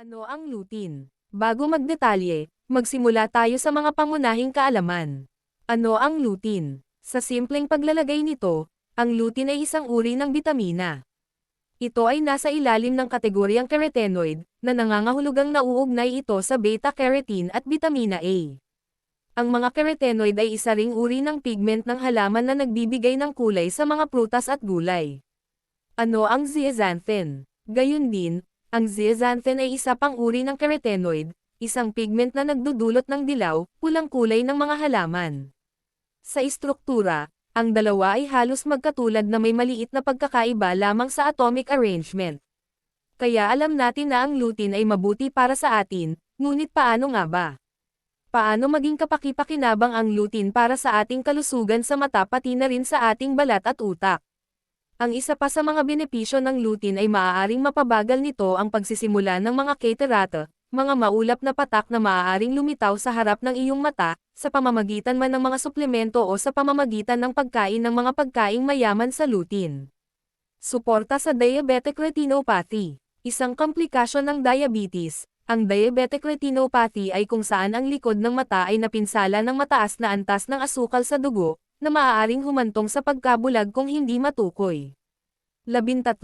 Ano ang lutein? Bago magdetalye, magsimula tayo sa mga pangunahing kaalaman. Ano ang lutein? Sa simpleng paglalagay nito, ang lutein ay isang uri ng bitamina. Ito ay nasa ilalim ng kategoryang carotenoid, na nangangahulugang nauugnay ito sa beta-carotene at bitamina A. Ang mga carotenoid ay isa ring uri ng pigment ng halaman na nagbibigay ng kulay sa mga prutas at gulay. Ano ang zeaxanthin? Gayun din, ang zeaxanthin ay isa pang uri ng carotenoid, isang pigment na nagdudulot ng dilaw, pulang kulay ng mga halaman. Sa istruktura, ang dalawa ay halos magkatulad na may maliit na pagkakaiba lamang sa atomic arrangement. Kaya alam natin na ang lutein ay mabuti para sa atin, ngunit paano nga ba? Paano maging kapaki-pakinabang ang lutein para sa ating kalusugan sa mata pati na rin sa ating balat at utak? Ang isa pa sa mga benepisyo ng lutein ay maaaring mapabagal nito ang pagsisimula ng mga catarata, mga maulap na patak na maaaring lumitaw sa harap ng iyong mata, sa pamamagitan man ng mga suplemento o sa pamamagitan ng pagkain ng mga pagkaing mayaman sa lutein. Suporta sa diabetic retinopathy. Isang komplikasyon ng diabetes. Ang diabetic retinopathy ay kung saan ang likod ng mata ay napinsala ng mataas na antas ng asukal sa dugo, na maaaring humantong sa pagkabulag kung hindi matukoy. 13.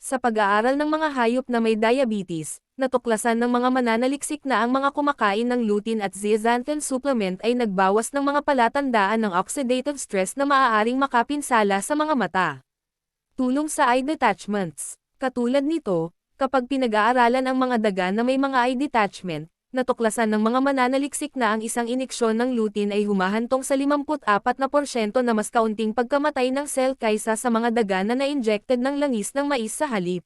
Sa pag-aaral ng mga hayop na may diabetes, natuklasan ng mga mananaliksik na ang mga kumakain ng lutein at zeaxanthin supplement ay nagbawas ng mga palatandaan ng oxidative stress na maaaring makapinsala sa mga mata. Tulong sa eye detachments. Katulad nito, kapag pinag-aaralan ang mga daga na may mga eye detachment, natuklasan ng mga mananaliksik na ang isang iniksyon ng lutein ay humahantong sa 54% na mas kaunting pagkamatay ng cell kaysa sa mga daga na na-injected ng langis ng mais sa halip.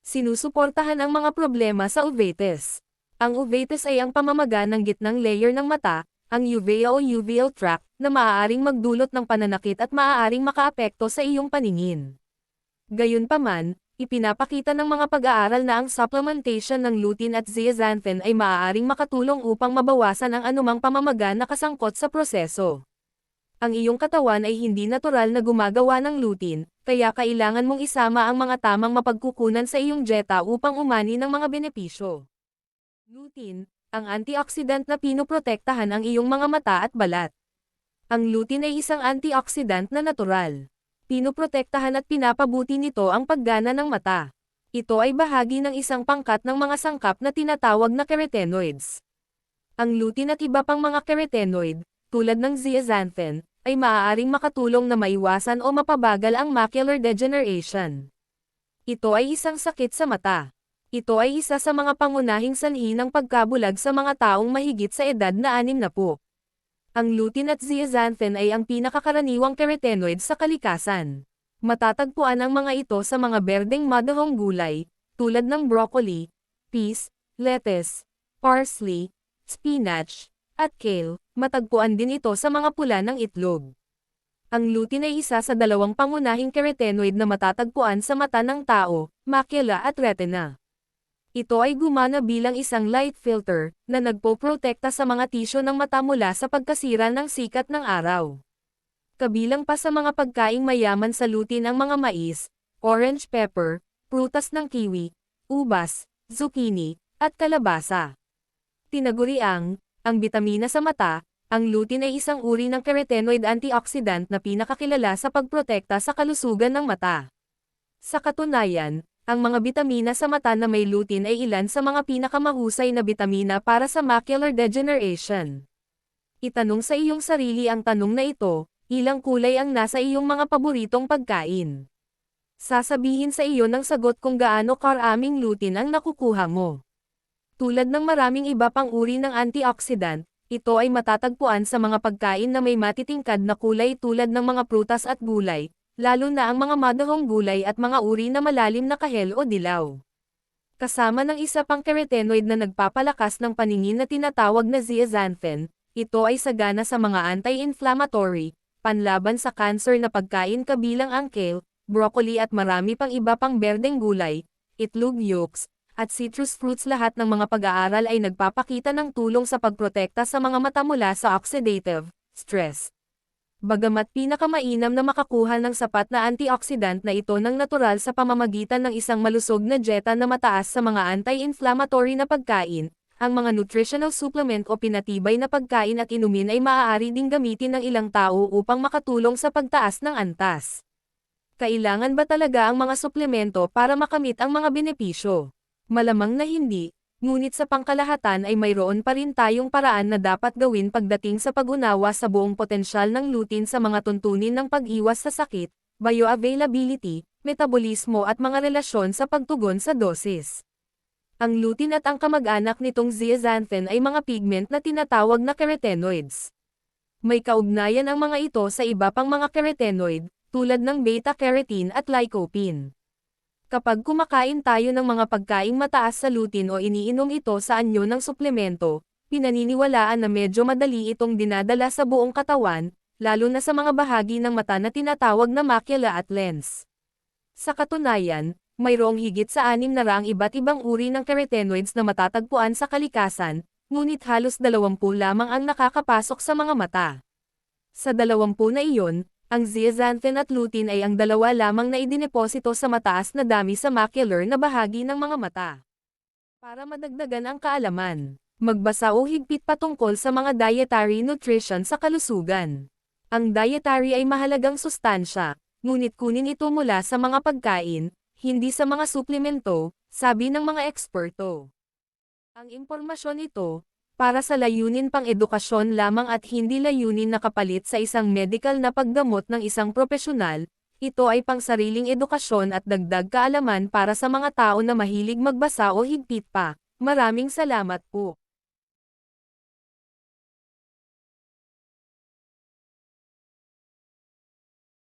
Sinusuportahan ang mga problema sa uveitis. Ang uveitis ay ang pamamaga ng gitnang layer ng mata, ang uvea o uveal tract, na maaaring magdulot ng pananakit at maaaring makaapekto sa iyong paningin. Gayunpaman, ipinapakita ng mga pag-aaral na ang supplementation ng lutein at zeaxanthin ay maaaring makatulong upang mabawasan ang anumang pamamaga na kasangkot sa proseso. Ang iyong katawan ay hindi natural na gumagawa ng lutein, kaya kailangan mong isama ang mga tamang mapagkukunan sa iyong dieta upang umani ng mga benepisyo. Lutein, ang antioxidant na pinoprotektahan ang iyong mga mata at balat. Ang lutein ay isang antioxidant na natural. Pinoprotektahan at pinapabuti nito ang paggana ng mata. Ito ay bahagi ng isang pangkat ng mga sangkap na tinatawag na carotenoids. Ang lutein at iba pang mga carotenoid, tulad ng zeaxanthin, ay maaaring makatulong na maiwasan o mapabagal ang macular degeneration. Ito ay isang sakit sa mata. Ito ay isa sa mga pangunahing sanhi ng pagkabulag sa mga taong mahigit sa edad na 60. Ang lutein at zeaxanthin ay ang pinakakaraniwang carotenoid sa kalikasan. Matatagpuan ang mga ito sa mga berdeng madahong gulay, tulad ng broccoli, peas, lettuce, parsley, spinach, at kale. Matagpuan din ito sa mga pula ng itlog. Ang lutein ay isa sa dalawang pangunahing carotenoid na matatagpuan sa mata ng tao, macula at retina. Ito ay gumana bilang isang light filter, na nagpoprotekta sa mga tisyo ng mata mula sa pagkasira ng sikat ng araw. Kabilang pa sa mga pagkaing mayaman sa lutein ang mga mais, orange pepper, prutas ng kiwi, ubas, zucchini, at kalabasa. Tinaguriang, ang bitamina sa mata, ang lutein ay isang uri ng carotenoid antioxidant na pinakakilala sa pagprotekta sa kalusugan ng mata. Sa katunayan, ang mga bitamina sa mata na may lutein ay ilan sa mga pinakamahusay na bitamina para sa macular degeneration. Itanong sa iyong sarili ang tanong na ito, ilang kulay ang nasa iyong mga paboritong pagkain? Sasabihin sa iyo ng sagot kung gaano karaming lutein ang nakukuha mo. Tulad ng maraming iba pang uri ng antioxidant, ito ay matatagpuan sa mga pagkain na may matitingkad na kulay tulad ng mga prutas at gulay, lalo na ang mga madahong gulay at mga uri na malalim na kahel o dilaw. Kasama ng isa pang carotenoid na nagpapalakas ng paningin na tinatawag na zeaxanthin, ito ay sagana sa mga anti-inflammatory, panlaban sa cancer na pagkain kabilang ang kale, broccoli at marami pang iba pang berdeng gulay, itlog yolks, at citrus fruits. Lahat ng mga pag-aaral ay nagpapakita ng tulong sa pagprotekta sa mga mata mula sa oxidative stress. Bagamat pinakamainam na makakuha ng sapat na antioxidant na ito ng natural sa pamamagitan ng isang malusog na dieta na mataas sa mga anti-inflammatory na pagkain, ang mga nutritional supplement o pinatibay na pagkain at inumin ay maaari ding gamitin ng ilang tao upang makatulong sa pagtaas ng antas. Kailangan ba talaga ang mga suplemento para makamit ang mga benepisyo? Malamang na hindi. Ngunit sa pangkalahatan ay mayroon pa rin tayong paraan na dapat gawin pagdating sa pag-unawa sa buong potensyal ng lutein sa mga tuntunin ng pag-iwas sa sakit, bioavailability, metabolismo at mga relasyon sa pagtugon sa dosis. Ang lutein at ang kamag-anak nitong zeaxanthin ay mga pigment na tinatawag na carotenoids. May kaugnayan ang mga ito sa iba pang mga carotenoid, tulad ng beta-carotene at lycopene. Kapag kumakain tayo ng mga pagkaing mataas sa lutein o iniinom ito sa anyo ng suplemento, pinaniniwalaan na medyo madali itong dinadala sa buong katawan, lalo na sa mga bahagi ng mata na tinatawag na macula at lens. Sa katunayan, mayroong higit sa 600 iba't ibang uri ng carotenoids na matatagpuan sa kalikasan, ngunit halos 20 lamang ang nakakapasok sa mga mata. Sa 20 na iyon, ang zeaxanthin at lutein ay ang dalawa lamang na idineposito sa mataas na dami sa macular na bahagi ng mga mata. Para madagdagan ang kaalaman, magbasa o higpit patungkol sa mga dietary nutrition sa kalusugan. Ang dietary ay mahalagang sustansya, ngunit kunin ito mula sa mga pagkain, hindi sa mga suplemento, sabi ng mga eksperto. Ang impormasyon ito, para sa layunin pang edukasyon lamang at hindi layunin na kapalit sa isang medical na paggamot ng isang propesyonal, ito ay pangsariling edukasyon at dagdag kaalaman para sa mga tao na mahilig magbasa o higpit pa. Maraming salamat po.